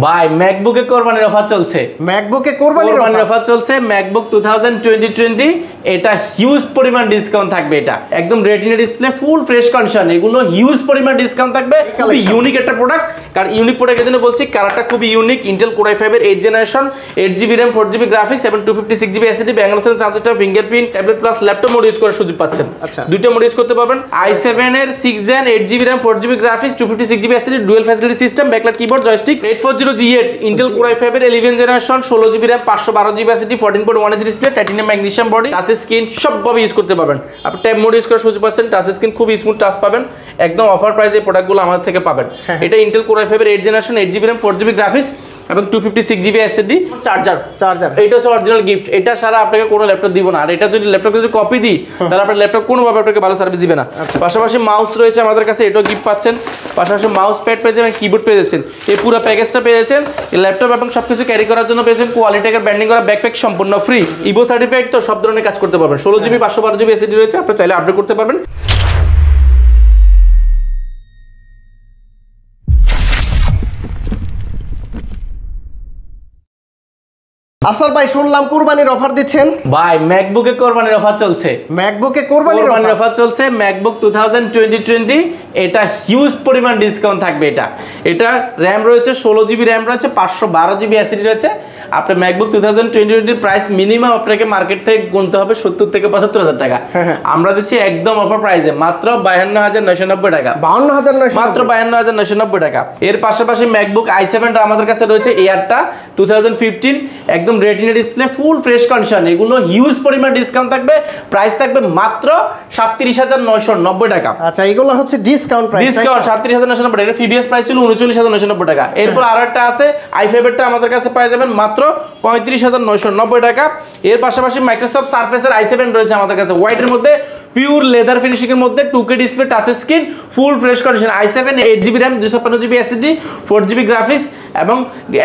ভাই ম্যাকবুকে কোরবানির অফার চলছে। ম্যাকবুকে কোরবানির অফার চলছে। ম্যাকবুক 2020 এটা হিউজ পরিমাণ ডিসকাউন্ট থাকবে। এটা একদম retina display, full fresh condition, এগুলো হিউজ পরিমাণ ডিসকাউন্ট থাকবে। খুবই ইউনিক একটা প্রোডাক্ট। কারণ ইউনিক প্রোডাক্টের জন্য বলছি, কালারটা খুবই ইউনিক। ইন্টেল কোর i5 এর 8th generation, 8GB RAM, 4GB graphics এবং 256GB SSD, ব্যাঙ্গালোর চার্জারটা, fingerprint, tablet plus laptop mode use করার সুযোগ পাচ্ছেন। দুইটা মোড ইউজ করতে পারবেন। i7 এর 6th Gen, 8GB RAM, 4GB graphics, 256GB SSD, dual facility system, backlight keyboard, joystick, 840G8 Intel core i5 এর 11th generation, 16GB RAM, 512GB SSD, 14.1 display, titanium magnesium body, touch screen, সবভাবে use করতে পারবেন। আপনি tab mode use করার সুযোগ পাচ্ছেন। Touch screen খুব smooth touch পাবেন। একদম অফার প্রাইসে এই প্রোডাক্টগুলো আমাদের থেকে পাবেন। এটা ইন্টেল কোর i5 এর 8th generation, 8GB RAM, 4GB graphics এবং 256GB SSD, চার্জার। এটা হচ্ছে অরিজিনাল গিফট। এটা ছাড়া আপনাকে কোনো ল্যাপটপ দিব না। আর এটা যদি ল্যাপটপ যদি কপি দিই, তাহলে আপনার ল্যাপটপ কোনোভাবে আপনাকে ভালো সার্ভিস দিবে না। পাশাপাশি মাউস রয়েছে আমাদের কাছে, এটাও গিফট পাচ্ছেন। পাশাপাশি মাউস প্যাড পেয়েছেন এবং কিবোর্ড পেয়েছেন। এই পুরো প্যাকেজটা পেয়েছেন। এই ল্যাপটপ এবং সবকিছু ক্যারি করার জন্য পেয়েছেন কোয়ালিটিকে ব্র্যান্ডিং করা ব্যাকপ্যাক সম্পূর্ণ ফ্রি। ইভো সার্টিফাইড, তো সব ধরনের কাজ করতে পারবেন। 16GB 512GB SSD রয়েছে, আপনি চাইলে আপডেট করতে পারবেন। আফসার ভাই, শুনলাম কুরবানির অফার দিচ্ছেন। ভাই ম্যাকবুকে কোরবানির অফার চলছে। ম্যাকবুকে কোরবানির অফার চলছে। ম্যাকবুক 2020 এটা হিউজ পরিমাণ ডিসকাউন্ট থাকবে। এটা র্যাম রয়েছে, 16GB র্যাম রয়েছে, 512GB SSD রয়েছে। আপনার ম্যাকবুক 2020 প্রাইস মিনিমাম আপনাকে মার্কেট থেকে গুনতে হবে 70 থেকে 75 হাজার টাকা। আমরা দিচ্ছি একদম অফার প্রাইসে মাত্র 52,990 টাকা। 52,990, মাত্র 52,990 টাকা। এর পাশাপাশি ম্যাকবুক i7 আমাদের কাছে রয়েছে, এয়ারটা 2015 একদম retina display, full fresh condition, এগুলো হিউজ পরিমাণ ডিসকাউন্ট থাকবে। প্রাইস থাকবে মাত্র 37,990 টাকা। আচ্ছা, এগুলো হচ্ছে ডিসকাউন্ট প্রাইস। ডিসকাউন্ট 37,990 টাকা। প্রিভিয়াস প্রাইস ছিল 39,990 টাকা। এরপর আরেকটা আছে i5 এরটা আমাদের কাছে পেয়ে যাবেন মাত্র 35,990 টাকা। এর পাশাপাশি মাইক্রোসফট সারফেসের i7 রয়েছে আমাদের কাছে, হোয়াইটের মধ্যে, পিওর লেদার ফিনিশিং এর মধ্যে, 2K display, touch screen, full fresh condition. i7 8GB RAM, 256GB SSD, 4GB graphics এবং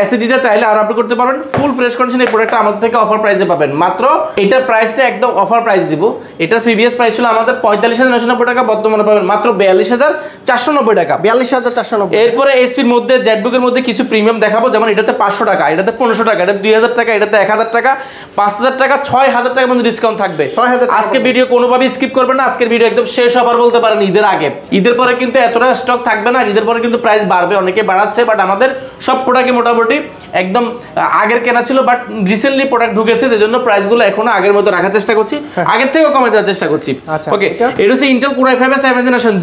SSDটা চাইলে আর আপডেট করতে পারবেন। ফুল ফ্রেশ কন্ডিশন এই প্রোডাক্টটা আমাদের থেকে অফার প্রাইসে পাবেন। মাত্র এটা প্রাইসটা একদম অফার প্রাইস দিব। এটার প্রিভিয়াস প্রাইস ছিল আমাদের 45,990 টাকা, বর্তমানে পাবেন মাত্র 42,490 টাকা। 42,490। এরপরে এসপির মধ্যে, জেটবুকের মধ্যে কিছু প্রিমিয়াম দেখাবো, যেমন এটাতে 500 টাকা, এটাতে 1500 টাকা, এটা 2000 টাকা, এটাতে 1000 টাকা, 5000 টাকা, 6000 টাকার মধ্যে ডিসকাউন্ট থাকবে। আজকে ভিডিও কোনোভাবেই স্কিপ করবেন না। আজকের ভিডিও একদম শেষ অফার বলতে পারেন ঈদের আগে। ঈদের পরে কিন্তু এতটা স্টক থাকবে না। ঈদের পরে কিন্তু প্রাইস বাড়বে, অনেকে বাড়াচ্ছে, বাট আমাদের সব প্রোডাক্টে মোটামুটি একদম আগের কেনা ছিল, বাট রিসেন্টলি প্রোডাক্ট ঢুকেছে, যেজন্য প্রাইসগুলো এখনো আগের মতো রাখার চেষ্টা করছি, আগের থেকেও কমে দেওয়ার চেষ্টা করছি। ওকে, এটা হচ্ছে ইন্টেল কোর i5 এর 7th জেনারেশন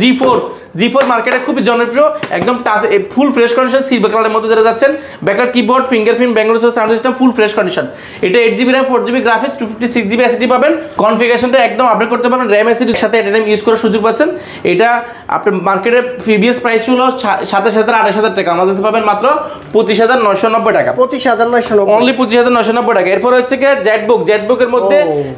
G4 মার্কেটে খুবই জনপ্রিয়, একদম touch full fresh condition, silver কালারের মধ্যে যারা যাচ্ছেন, backlight keyboard, fingerprint, Bangalore sound system, full fresh condition. এটা 8GB RAM, 4GB graphics, 256GB SSD পাবেন। কনফিগারেশনটা একদম আপডেট করতে পারবেন। RAM SSD সাথে এটাইম ইউজ করার সুযোগ পাচ্ছেন। এটা আপনার মার্কেটে প্রিভিয়াস প্রাইস ছিল 27,000 28,000 টাকা, আমাদের পাবেন মাত্র 25,990 টাকা। 25,990, অনলি 25,990 টাকা। এরপর হচ্ছে কি জেটবুকের মধ্যে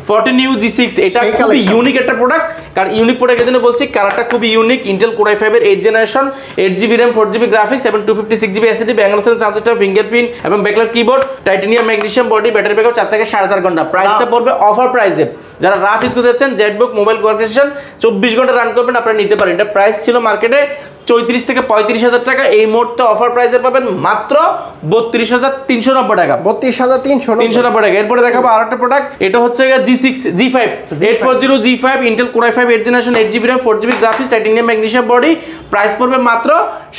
14U G6, এটা খুবই ইউনিক একটা প্রোডাক্ট। কারণ ইউনিক প্রোডাক্টের জন্য বলছি, কালারটা খুবই ইউনিক। ইন্টেল কোর i5 এর 8th generation, 8GB RAM, 4GB graphics এবং 256GB SSD, ব্যাঙ্গালোর চার্জারটা, ফিঙ্গারপ্রিন্ট এবং backlight keyboard, titanium magnesium body, battery backup 4 থেকে 4.5 ঘন্টা। প্রাইসটা পড়বে অফার প্রাইসে। যারা রাফ ইউজ করতেছেন, জেটবুক মোবাইল কোয়ালিফিকেশন 24 ঘন্টা রান করবেন, আপনারা নিতে পারেন। এটা প্রাইস ছিল মার্কেটে 34 থেকে 35,000 টাকা, এই মুহূর্তে অফার প্রাইসে পাবেন মাত্র 32,390 টাকা। 32,390 টাকা। এরপরে দেখাবো আরেকটা প্রোডাক্ট, এটা হচ্ছে G5 840G5 Intel core i5 8th generation, 8GB RAM, 4GB graphics, titanium magnesium body. Price পড়বে মাত্র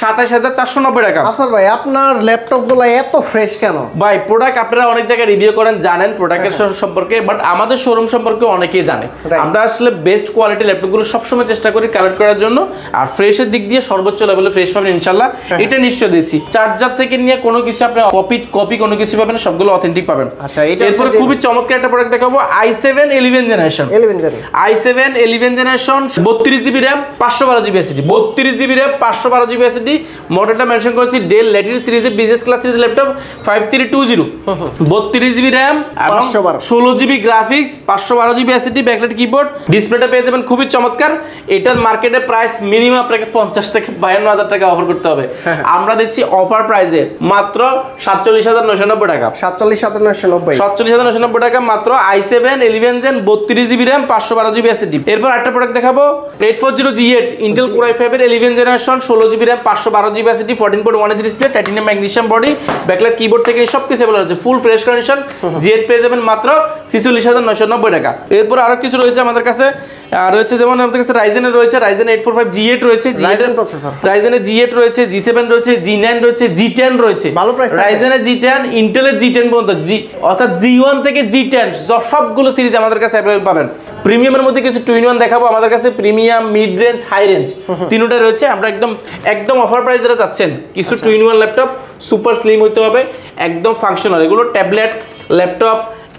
27,490 টাকা। আচ্ছা ভাই, আপনার ল্যাপটপগুলো এত ফ্রেশ কেন? ভাই প্রোডাক্ট আপনারা অনেক জায়গায় রিভিউ করেন, জানেন প্রোডাক্টের সম্পর্কে, বাট আমাদের শোরুম সম্পর্কে অনেকেই জানে। আমরা আসলে বেস্ট কোয়ালিটি ল্যাপটপগুলো সবসময় চেষ্টা করি কালেক্ট করার জন্য, আর ফ্রেশের দিক দিয়ে সর্বোচ্চ লেভেলে ফ্রেশ পাবেন ইনশাআল্লাহ। এটা নিশ্চয় দিচ্ছি। চার্জার থেকে নিয়ে কোনো কিছু আপনি কপি কোনো কিছু পাবেন, সবগুলো অথেন্টিক পাবেন। আচ্ছা, এরপর খুবই চমৎকার একটা প্রোডাক্ট দেখাবো, i7 11th generation. i7 11th generation, 32GB RAM, 512GB SSD, 32GB RAM, 512GB SSD। মডেলটা মেনশন করেছি ডেল ল্যাটিটিউড সিরিজের business class series laptop 5320, 32GB RAM এবং 16GB graphics, 512GB SSD, backlight keyboard, ডিসপ্লেটা পেয়ে যাবেন খুবই চমৎকার। এটার মার্কেটে প্রাইস মিনিমাম আপনাকে 50 থেকে 52,000 টাকা অফার করতে হবে। আমরা দিচ্ছি অফার প্রাইসে মাত্র 47,990 টাকা। 47,990 টাকা মাত্র i7 11 Gen 32GB RAM 512GB SSD। এরপর একটা প্রোডাক্ট দেখাবো 840G8 Intel Core i5 এর 11 generation 16GB RAM 512GB SSD 14.1 inch display titanium magnesium body backlight keyboard থেকে সবকিছু अवेलेबल আছে ফুল ফ্রেশ কন্ডিশন G8 পেয়ে যাবেন মাত্র 46,990 টাকা। এরপর আরো কিছু রয়েছে আমাদের কাছে রয়েছে যেমন আমাদের কাছে Ryzen এর রয়েছে Ryzen 845G8 রয়েছে Ryzen প্রসেসর Ryzen এর G8 রয়েছে G7 রয়েছে G9 রয়েছে G10 রয়েছে ভালো প্রাইস Ryzen এর G10 Intel এর G10 পর্যন্ত অর্থাৎ G1 থেকে G10 সবগুলো সিরিজ আমাদের কাছে अवेलेबल পাবেন। প্রিমিয়ামের মধ্যে কিছু 2-in-1 দেখাবো আমাদের কাছে premium mid range high range তিনটা রয়েছে। আমরা একদম অফার প্রাইস যেটা চাচ্ছেন কিছু 2-in-1 ল্যাপটপ সুপার স্লিম হতে হবে একদম ফাংশনাল এগুলো ট্যাবলেট ল্যাপটপ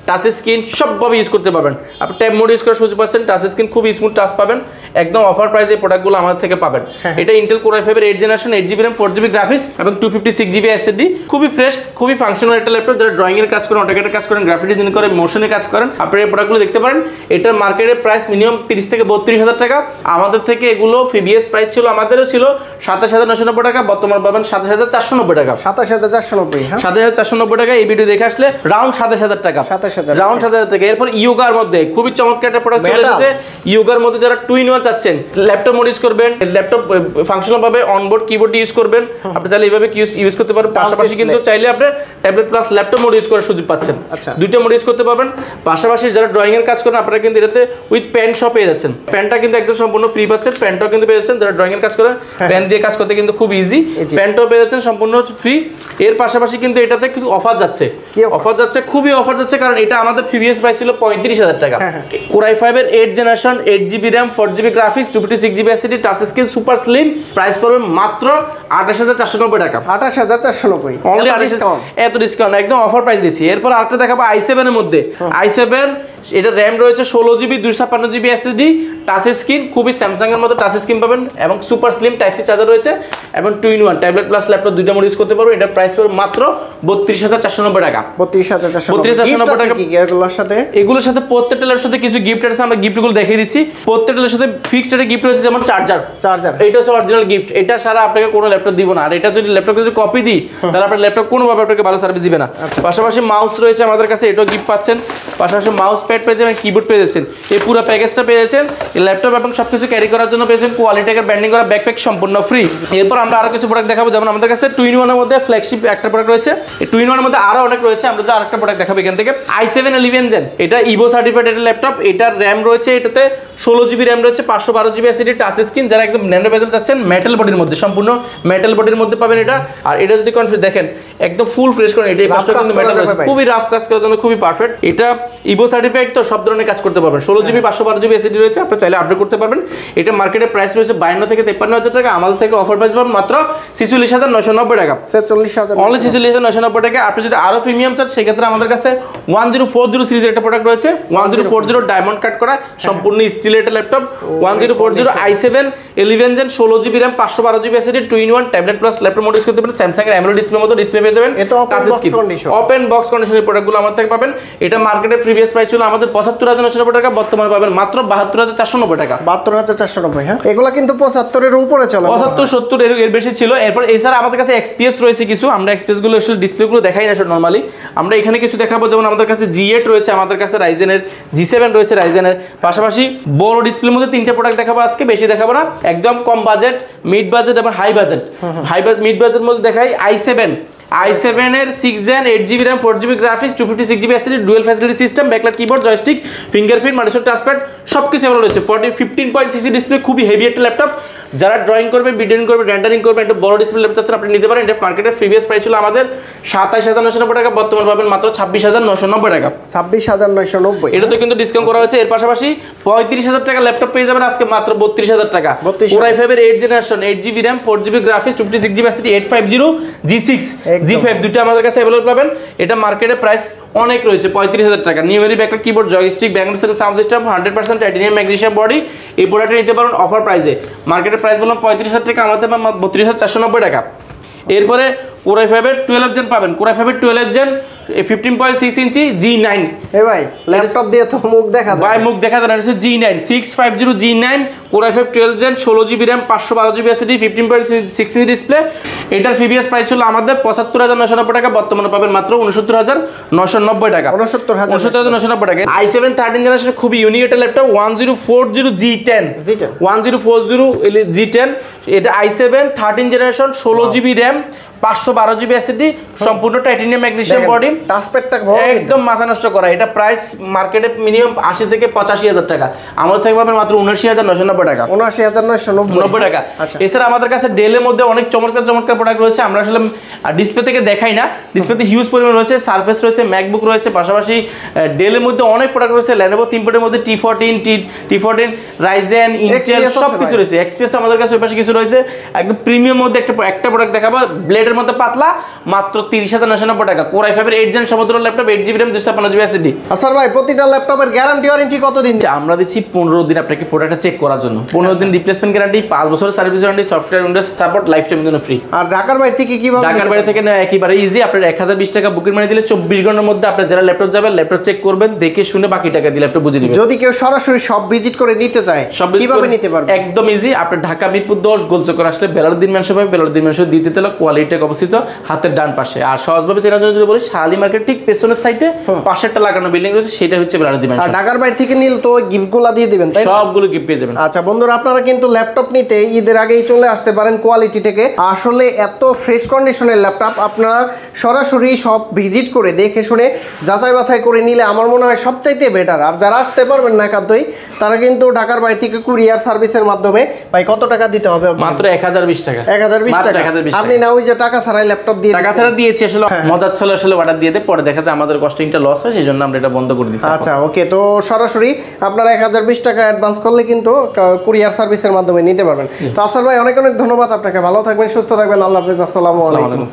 টাচ স্ক্রিন সবভাবে ইউজ করতে পারবেন। আপনি ট্যাব মোড ইউজ করার সুযোগ পাচ্ছেন টাচ স্ক্রিন খুব স্মুথ টাচ পাবেন একদম অফার প্রাইসে এই প্রোডাক্টগুলো আমাদের থেকে পাবেন। এটা Intel Core i5 এর 8 generation 8GB RAM 4GB graphics এবং 256GB SSD খুবই ফ্রেশ খুবই ফাংশনাল একটা ল্যাপটপ যারা ড্রয়িং এর কাজ করেন অটোক্যাডের কাজ করেন গ্রাফিক ডিজাইন করেন মোশনের কাজ করেন আপনারা এই প্রোডাক্টগুলো দেখতে পারেন। এটার মার্কেটের প্রাইস মিনিমাম 30 থেকে 32,000 টাকা। আমাদের থেকে এগুলো প্রিভিয়াস প্রাইস ছিল আমাদেরও ছিল 27,990 টাকা বর্তমান পাবেন 27,490 টাকা। 27,490 হ্যাঁ 27,490 টাকা। এই ভিডিও দেখে আসলে রাউন্ড 27,000 টাকা রাউন্ড 27,000 টাকা। এরপর ইয়োগার মধ্যে খুবই চমৎকার একটা প্রোডাক্ট চলে এসেছে ইয়োগার মধ্যে যারা 2-in-1 চাচ্ছেন ল্যাপটপ মোড ইউজ করবেন ল্যাপটপ ফাংশনাল ভাবে অনবোর্ড কিবোর্ড ইউজ করবেন আপনি চাইলে এইভাবে ইউজ করতে পারবেন। পাশাপাশি কিন্তু চাইলে আপনি tablet plus laptop mode use করার সুযোগ পাচ্ছেন দুইটা মোড ইউজ করতে পারবেন। পাশাপাশি যারা ড্রয়িং এর কাজ করেন আপনারা কিন্তু এটাতে উইথ পেন সহ পেয়ে যাচ্ছেন পেনটা কিন্তু একদম সম্পূর্ণ ফ্রি পাচ্ছেন পেনটাও কিন্তু পেয়ে যাচ্ছেন যারা ড্রয়িং এর কাজ করেন পেন দিয়ে কাজ করতে কিন্তু খুব ইজি পেনটাও পেয়ে যাচ্ছেন সম্পূর্ণ ফ্রি। এর পাশাপাশি কিন্তু এটাতে কিন্তু অফার যাচ্ছে খুবই অফার যাচ্ছে কারণ এটা আমাদের প্রিভিয়াস প্রাইস ছিল 35,000 টাকা। Core i5 এর 8 generation 8GB RAM 4GB graphics 256GB SSD touch screen super slim price পড়বে মাত্র 28,490 টাকা। 28,490 অনলি 28,000 এত ডিসকাউন্ট একদম অফার প্রাইস দিছি। এরপর আরেকটা দেখাবো i7 এর মধ্যে i7 এটা RAM রয়েছে 16GB 256GB SSD touch screen খুবই স্যামসাং এর মতো টাচ স্ক্রিন পাবেন এবং super slim type C charger রয়েছে এবং 2-in-1 ট্যাবলেট প্লাস ল্যাপটপ দুইটা মোড ইউজ করতে পারবেন। এটা প্রাইস পড়বে মাত্র 32,490 টাকা। 32,490 টাকা কি এগুলোর সাথে প্রত্যেকটার সাথে কিছু গিফট আছে আমরা গিফটগুলো দেখিয়ে দিচ্ছি। প্রত্যেকটার সাথে ফিক্সড একটা গিফট রয়েছে যেমন চার্জার এটা হচ্ছে অরিজিনাল গিফট এটা ছাড়া আপনাকে কোনো ল্যাপটপ দিব না আর এটা যদি ল্যাপটপ যদি কপি দিই তাহলে আপনার ল্যাপটপ কোনোভাবে আপনাকে ভালো সার্ভিস দিবে না। পাশাপাশি মাউস রয়েছে আমাদের কাছে এটাও গিফট পাচ্ছেন পাশাপাশি মাউস প্যাড পেয়ে যাবেন কিবোর্ড পেয়ে যাচ্ছেন এই পুরো প্যাকেজটা পেয়ে যাচ্ছেন ল্যাপটপ এবং সবকিছু ক্যারি করার জন্য পেয়েছেন কোয়ালিটি এর ব্র্যান্ডিং করা ব্যাকপ্যাক সম্পূর্ণ ফ্রি। এরপর আমরা আরো কিছু প্রোডাক্ট দেখাবো যেমন আমাদের কাছে 2-in-1 এর মধ্যে ফ্ল্যাগশিপ একটা প্রোডাক্ট রয়েছে এই 2-in-1 এর মধ্যে আরো অনেক রয়েছে আমরা আরেকটা প্রোডাক্ট দেখাবো এখান থেকে i7 11 Gen এটা ইভো সার্টিফাইড একটা ল্যাপটপ এটার RAM রয়েছে এটাতে 16GB RAM রয়েছে 512GB SSD টাচ স্ক্রিন যারা একদম ন্যানো বেজেল চাচ্ছেন মেটাল বডির মধ্যে সম্পূর্ণ মেটাল বডির মধ্যে পাবেন এটা। আর এটা যদি কনফিগার দেখেন একদম ফুল ফ্রেশ করেন এটা পাঁচটা কিন্তু মেটাল আছে খুবই রাফ কাজ করার জন্য খুবই পারফেক্ট। এটা ইভো সার্টিফাইড তো সব ধরনের কাজ করতে পারবেন 16GB 512GB SSD রয়েছে আপনি চাইলে আপডেট করতে পারবেন। এটা মার্কেটে প্রাইস রয়েছে 52 থেকে 53,000 টাকা আমাদের থেকে অফার প্রাইস পাবেন মাত্র 46,990 টাকা। 46,000 অনলি 46,990 টাকা। আপনি যদি আরো প্রিমিয়াম চান সেক্ষেত্রে আমাদের কাছে 1040 সিরিজের একটা প্রোডাক্ট রয়েছে 1040 ডায়মন্ড কাট করা সম্পূর্ণ স্টিলের একটা laptop 1040 i7 11 Gen 16GB RAM 512GB SSD 2-in-1 tablet plus laptop mode use করতে পারেন স্যামসাং এর AMOLED ডিসপ্লে মতো ডিসপ্লে পেয়ে যাবেন ওপেন বক্স কন্ডিশনের প্রোডাক্টগুলো আমাদের থেকে পাবেন। এটা মার্কেটে প্রিভিয়াস প্রাইস ছিল আমাদের 75,990 টাকা বর্তমানে পাবেন মাত্র 72,490 টাকা। 72,490 হ্যাঁ এগুলা কিন্তু 75 এর উপরে চলে 75 70 এর বেশি ছিল। এরপর এছাড়া আমাদের কাছে XPS রয়েছে কিছু আমরা XPS গুলো আসলে ডিসপ্লে গুলো দেখাই না নরমালি আমরা এখানে কিছু দেখাবো যেমন আমাদের কাছে G8 রয়েছে আমাদের কাছে Ryzen এর G7 রয়েছে Ryzen এর পাশাপাশি বড় ডিসপ্লের মধ্যে তিনটা প্রোডাক্ট দেখাবো আজকে বেশি দেখাবো না একদম কম বাজেট মিড বাজেট এবং হাই বাজেট মিড বাজেট মধ্যে দেখাই i7 এর 6 Gen 8GB RAM 4GB graphics 256GB SSD dual facility system backlight keyboard joystick fingerprint multiple touchpad সবকিছু अवेलेबल রয়েছে 15.6 ডিসপ্লে খুবই হেভি একটা ল্যাপটপ যারা ড্রয়িং করবে ভিডিওইং করবে রেন্ডারিং করবে একটা বড় ডিসপ্লে ল্যাপটপ চাচ্ছেন আপনি নিতে পারেন। এটা মার্কেটের প্রিভিয়াস প্রাইস ছিল আমাদের 27,990 টাকা বর্তমানে পাবেন মাত্র 26,990 টাকা। 26,990 এটাতে কিন্তু ডিসকাউন্ট করা হয়েছে। এর পাশাপাশি 35,000 টাকা ল্যাপটপ পেয়ে যাবেন আজকে মাত্র 32,000 টাকা। Core i5 এর 8 generation 8GB RAM 4GB graphics 256GB SSD 850 G6 G5 দুটো আমাদের কাছে अवेलेबल পাবেন। এটা মার্কেটে প্রাইস অনেক রয়েছে 35,000 টাকা। নিউমেরি backlight keyboard joystick background sound system 100% titanium magnesium body এই প্রোডাক্টটা নিতে পারেন অফার প্রাইসে মার্কেটের প্রাইস বললাম 35,000 টাকা আমাদের 32,490 টাকা। এরপরে Core i5 এর 12 জেন পাবেন, Core i5 এর 12 জেন 15.6 ইঞ্চি G9। এ ভাই ল্যাপটপ দিয়ে তো মুখ দেখা যায়, ভাই মুখ দেখা যায় না, এটা হচ্ছে G9 650 G9 Core i5 12 gen 16GB RAM 512GB SSD 15.6 inch display. এটার প্রিভিয়াস প্রাইস ছিল আমাদের ৭৫,৯৯০ টাকা, বর্তমানে পাবেন মাত্র ৬৯,৯৯০ টাকা, ৬৯,৯৯০ টাকা। i7 13 জেনারেশন খুবই ইউনিক একটা ল্যাপটপ 1040 G10 1040 G10, এটা i7 13 generation 16GB RAM 512GB SSD, সম্পূর্ণ টাইটানিয়াম ম্যাগনেসিয়াম বডি, টাচপ্যাডটা একদম মাথা নষ্ট করা। এটা প্রাইস মার্কেটে মিনিমাম 80 থেকে 85,000 টাকা, আমাদের থেকে পাবেন মাত্র ৭৯,৯৯০ টাকা, ৭৯,৯৯০ টাকা। এছাড়া আমাদের কাছে ডেলের মধ্যে অনেক চমৎকার চমৎকার প্রোডাক্ট রয়েছে, আমরা আসলে ডিসপ্লে থেকে দেখাই না, ডিসপ্লেতে হিউজ পরিমাণ রয়েছে, সারফেস রয়েছে, ম্যাকবুক রয়েছে, পাশাপাশি ডেলের মধ্যে অনেক প্রোডাক্ট রয়েছে, লেনোভো থিংকপ্যাডের মধ্যে T14 রাইজেন, ইন্টেল সব কিছু রয়েছে, এক্সপিএস আমাদের কাছে ওই পাশে কিছু রয়েছে। একদম প্রিমিয়াম মধ্যে একটা প্রোডাক্ট দেখাবো, ব্লেডের মধ্যে পাতলা, মাত্র 30,990 টাকা, Core i5 এর 8 জেন সমতুল্য laptop 8GB RAM 256GB SSD। আচ্ছা ভাই প্রতিটা ল্যাপটপের গ্যারান্টি ওয়ারেন্টি কতদিন? আমরা দিচ্ছি 15 দিন আপনাকে প্রোডাক্টটা চেক করার জন্য, 15 দিন রিপ্লেসমেন্ট গ্যারান্টি, 5 বছরের service warranty, software Windows support, life time জন্য ফ্রি। আর ঢাকার বাইরে থেকে কিভাবে? ঢাকার বাইরে থেকে না একেবারে ইজি, আপনার 1020 টাকা বুকিং মানি দিলে 24 ঘন্টার মধ্যে আপনার যারা ল্যাপটপ যাবে ল্যাপটপ চেক করবেন, দেখে শুনে বাকি টাকা দিলে ল্যাপটপ বুঝে নেবেন। যদি কেউ সরাসরি সব ভিজিট করে নিতে চায় কিভাবে নিতে পারবে? একদম ইজি, আপনি ঢাকা মিরপুর 10 গোলচক্কর আসলে বেলারুদ্দিন ম্যানশন পাবে, বেলারুদ্দিন ম্যানশন দ্বিতীয় তলা কোয়ালিটি অবস্থিত হাতের ডান পাশে। আর সহজভাবে চেনার জন্য যদি বলি শাহালি মার্কেট ঠিক পেছনের সাইডে পাশেরটা লাগানো বিল্ডিং রয়েছে, সেটা হচ্ছে বেলারুদ্দিন ম্যানশন। আর ঢাকার বাইরে থেকে নিলে তো গিফটগুলো দিয়ে দিবেন, তাই সবগুলো গিফট পেয়ে যাবেন। আচ্ছা বন্ধুরা, আপনারা কিন্তু ল্যাপটপ নিতে ঈদের আগেই চলে আসতে পারেন কোয়ালিটি থেকে। আসলে এত ফ্রেশ কন্ডিশনের ল্যাপটপ আপনারা সরাসরি সব ভিজিট করে দেখে শুনে যাচাই বাছাই করে নিলে আমার মনে হয় সবচাইতে বেটার। আর যারা আসতে পারবেন না একান্তই, তারা কিন্তু ঢাকার বাইরে থেকে কুরিয়ার সার্ভিসের মাধ্যমে ভাই কত টাকা দিতে হবে? মাত্র 1020 টাকা। 1020 টাকা। আপনি না ওই যে টাকা ছাড়াই ল্যাপটপ দিয়ে টাকা ছাড়া দিয়েছি, আসলে মজার ছিল, আসলে অর্ডার দিয়ে পরে দেখা যায় আমাদের কস্টিংটা লস হয়, সেই জন্য আমরা এটা বন্ধ করে দিচ্ছি। আচ্ছা ওকে, তো সরাসরি আপনারা 1020 টাকা অ্যাডভান্স করলে কিন্তু কুরিয়ার সার্ভিসের মাধ্যমে নিতে পারবেন। তো আফসার ভাই অনেক অনেক ধন্যবাদ আপনাকে, ভালো থাকবেন, সুস্থ থাকবেন, আল্লাহ হাফেজ, আসসালামু আলাইকুম।